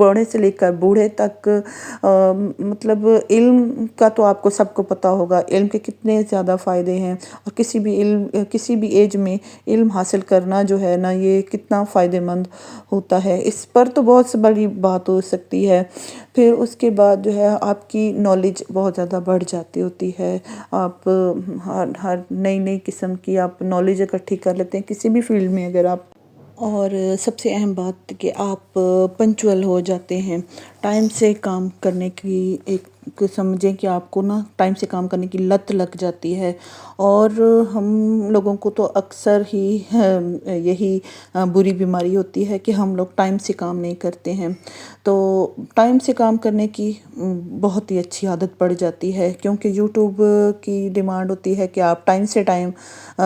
بوڑھے سے لے کر بوڑھے تک مطلب علم کا تو آپ کو سب کو پتہ ہوگا علم کے کتنے زیادہ فائدے ہیں، اور کسی بھی ایج میں علم حاصل کرنا جو ہے نا یہ کتنا فائدہ مند ہوتا ہے، اس پر تو بہت سے بڑی بات ہو سکتی ہے۔ پھر اس کے بعد جو ہے آپ کی نالج بہت زیادہ بڑھ جاتی ہوتی ہے، آپ ہر نئی نئی قسم کی آپ نالج اکٹھی کر لیتے ہیں کسی بھی فیلڈ میں اگر آپ، اور سب سے اہم بات کہ آپ پنچول ہو جاتے ہیں، ٹائم سے کام کرنے کی ایک سمجھیں کہ آپ کو نا ٹائم سے کام کرنے کی لت لگ جاتی ہے، اور ہم لوگوں کو تو اکثر ہی یہی بری بیماری ہوتی ہے کہ ہم لوگ ٹائم سے کام نہیں کرتے ہیں، تو ٹائم سے کام کرنے کی بہت ہی اچھی عادت پڑ جاتی ہے، کیونکہ یوٹیوب کی ڈیمانڈ ہوتی ہے کہ آپ ٹائم سے ٹائم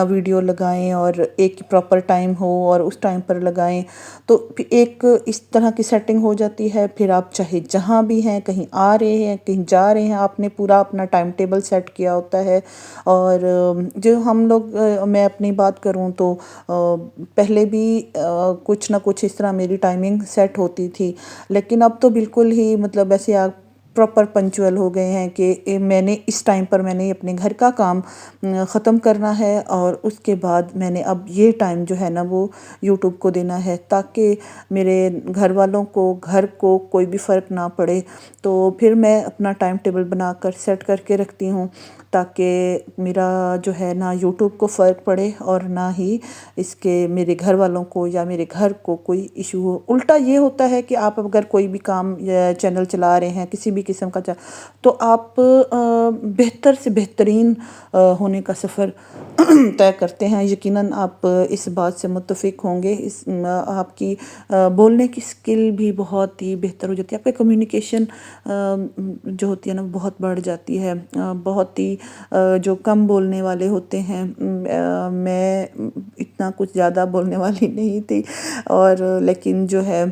ویڈیو لگائیں اور ایک پراپر ٹائم ہو اور اس ٹائم پر لگائیں، تو ایک اس طرح کی سیٹنگ ہو جاتی ہے، پھر آپ چاہے جہاں بھی ہیں، کہیں آ رہے ہیں کہیں جا رہے ہیں، آپ نے پورا اپنا ٹائم ٹیبل سیٹ کیا ہوتا ہے۔ اور جو ہم لوگ میں اپنی بات کروں تو پہلے بھی کچھ نہ کچھ اس طرح میری ٹائمنگ سیٹ ہوتی تھی، لیکن اب تو بالکل ہی مطلب ایسے آپ پراپر پنچول ہو گئے ہیں کہ میں نے اس ٹائم پر میں نے اپنے گھر کا کام ختم کرنا ہے، اور اس کے بعد میں نے اب یہ ٹائم جو ہے نا وہ یوٹیوب کو دینا ہے، تاکہ میرے گھر والوں کو گھر کو کوئی بھی فرق نہ پڑے۔ تو پھر میں اپنا ٹائم ٹیبل بنا کر سیٹ کر کے رکھتی ہوں، تاکہ میرا جو ہے نا یوٹیوب کو فرق پڑے اور نہ ہی اس کے میرے گھر والوں کو یا میرے گھر کو کوئی ایشو ہو۔ الٹا یہ ہوتا ہے کہ آپ اگر کوئی بھی کام یا چینل چلا رہے ہیں کسی بھی قسم کا تو آپ بہتر سے بہترین ہونے کا سفر طے کرتے ہیں، یقیناً آپ اس بات سے متفق ہوں گے، آپ کی بولنے کی سکل بھی بہت ہی بہتر ہو جاتی ہے، آپ کی کمیونیکیشن جو ہوتی ہے نا بہت بڑھ جاتی ہے، بہت ہی جو کم بولنے والے ہوتے ہیں، میں اتنا کچھ زیادہ بولنے والی نہیں تھی، اور لیکن جو ہے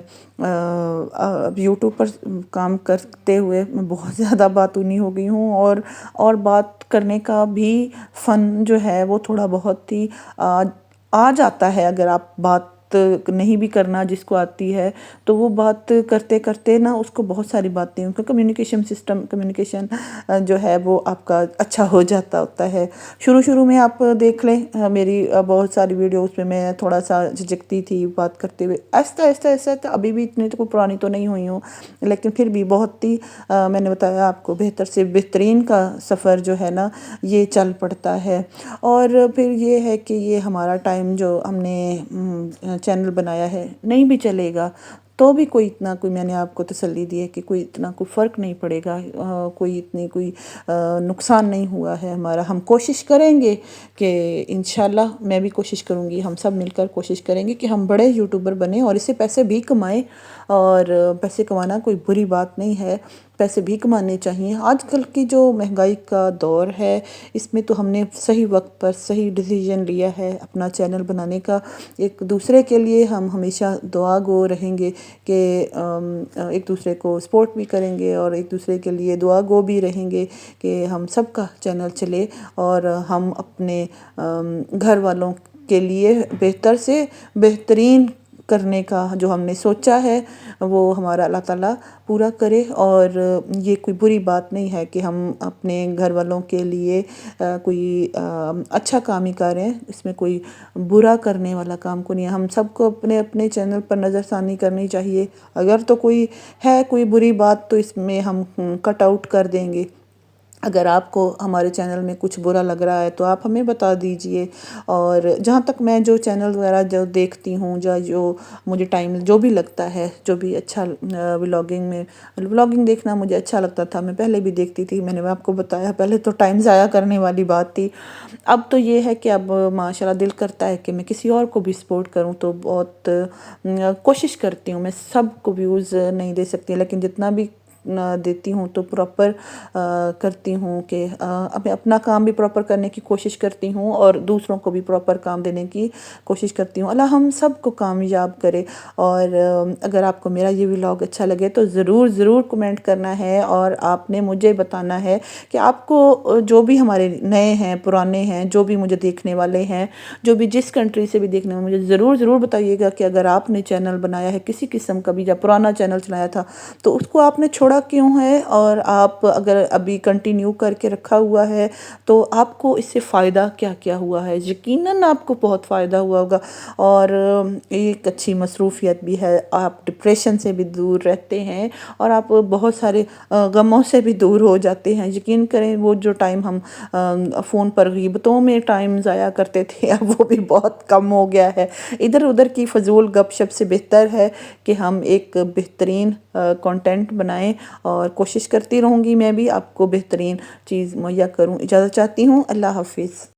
یوٹیوب پر کام کرتے ہوئے میں بہت زیادہ باتونی ہو گئی ہوں، اور بات کرنے کا بھی فن جو ہے وہ تھوڑا بہت ہی آ جاتا ہے، اگر آپ بات نہیں بھی کرنا جس کو آتی ہے تو وہ بات کرتے کرتے نا اس کو بہت ساری باتیں، ان کا کمیونیکیشن جو ہے وہ آپ کا اچھا ہو جاتا ہوتا ہے۔ شروع میں آپ دیکھ لیں میری بہت ساری ویڈیوز پہ میں تھوڑا سا جھجکتی تھی بات کرتے ہوئے، ایسا ابھی بھی اتنی تو کوئی پرانی تو نہیں ہوئی ہوں، لیکن پھر بھی بہت ہی میں نے بتایا آپ کو بہتر سے بہترین کا سفر جو ہے نا یہ چل پڑتا ہے۔ اور پھر یہ ہے کہ یہ ہمارا ٹائم جو ہم نے چینل بنایا ہے نہیں بھی چلے گا تو بھی کوئی میں نے آپ کو تسلی دی ہے کہ کوئی اتنا کوئی فرق نہیں پڑے گا، کوئی نقصان نہیں ہوا ہے ہمارا۔ ہم کوشش کریں گے کہ انشاءاللہ میں بھی کوشش کروں گی، ہم سب مل کر کوشش کریں گے کہ ہم بڑے یوٹیوبر بنیں اور اس سے پیسے بھی کمائیں، اور پیسے کمانا کوئی بری بات نہیں ہے، پیسے بھی کمانے چاہیے۔ آج کل کی جو مہنگائی کا دور ہے اس میں تو ہم نے صحیح وقت پر صحیح ڈیسیژن لیا ہے اپنا چینل بنانے کا، ایک دوسرے کے لیے ہم ہمیشہ دعا گو رہیں گے کہ ایک دوسرے کو سپورٹ بھی کریں گے اور ایک دوسرے کے لیے دعا گو بھی رہیں گے کہ ہم سب کا چینل چلے، اور ہم اپنے گھر والوں کے لیے بہتر سے بہترین کرنے کا جو ہم نے سوچا ہے وہ ہمارا اللہ تعالیٰ پورا کرے۔ اور یہ کوئی بری بات نہیں ہے کہ ہم اپنے گھر والوں کے لیے کوئی اچھا کام ہی کریں، اس میں کوئی برا کرنے والا کام کو نہیں ہے۔ ہم سب کو اپنے اپنے چینل پر نظر ثانی کرنی چاہیے، اگر تو کوئی بری بات تو اس میں ہم کٹ آؤٹ کر دیں گے۔ اگر آپ کو ہمارے چینل میں کچھ برا لگ رہا ہے تو آپ ہمیں بتا دیجئے، اور جہاں تک میں جو چینل وغیرہ جو دیکھتی ہوں جو مجھے ٹائم جو بھی لگتا ہے، جو بھی اچھا ولاگنگ دیکھنا مجھے اچھا لگتا تھا، میں پہلے بھی دیکھتی تھی، میں نے آپ کو بتایا پہلے تو ٹائم ضائع کرنے والی بات تھی، اب تو یہ ہے کہ اب ماشاءاللہ دل کرتا ہے کہ میں کسی اور کو بھی سپورٹ کروں، تو بہت کوشش کرتی ہوں، میں سب کو ویوز نہیں دے سکتی لیکن جتنا بھی دیتی ہوں تو پراپر کرتی ہوں کہ میں اپنا کام بھی پراپر کرنے کی کوشش کرتی ہوں اور دوسروں کو بھی پراپر کام دینے کی کوشش کرتی ہوں۔ اللہ ہم سب کو کامیاب کرے۔ اور اگر آپ کو میرا یہ ولاگ اچھا لگے تو ضرور ضرور کمنٹ کرنا ہے، اور آپ نے مجھے بتانا ہے کہ آپ کو جو بھی ہمارے نئے ہیں، پرانے ہیں، جو بھی مجھے دیکھنے والے ہیں، جو بھی جس کنٹری سے بھی دیکھنے والے، مجھے ضرور ضرور بتائیے گا کہ اگر آپ نے چینل بنایا ہے کسی قسم کا بھی، یا پرانا چینل چلایا تھا تو اس کو آپ نے چھوڑا کیوں ہے، اور آپ اگر ابھی کنٹینیو کر کے رکھا ہوا ہے تو آپ کو اس سے فائدہ کیا کیا ہوا ہے۔ یقیناً آپ کو بہت فائدہ ہوا ہوگا، اور ایک اچھی مصروفیت بھی ہے، آپ ڈپریشن سے بھی دور رہتے ہیں، اور آپ بہت سارے غموں سے بھی دور ہو جاتے ہیں۔ یقین کریں وہ جو ٹائم ہم فون پر غیبتوں میں ٹائم ضائع کرتے تھے اب وہ بھی بہت کم ہو گیا ہے۔ ادھر ادھر کی فضول گپ شپ سے بہتر ہے کہ ہم ایک بہترین کنٹینٹ بنائیں، اور کوشش کرتی رہوں گی میں بھی آپ کو بہترین چیز مہیا کروں۔ اجازت چاہتی ہوں، اللہ حافظ۔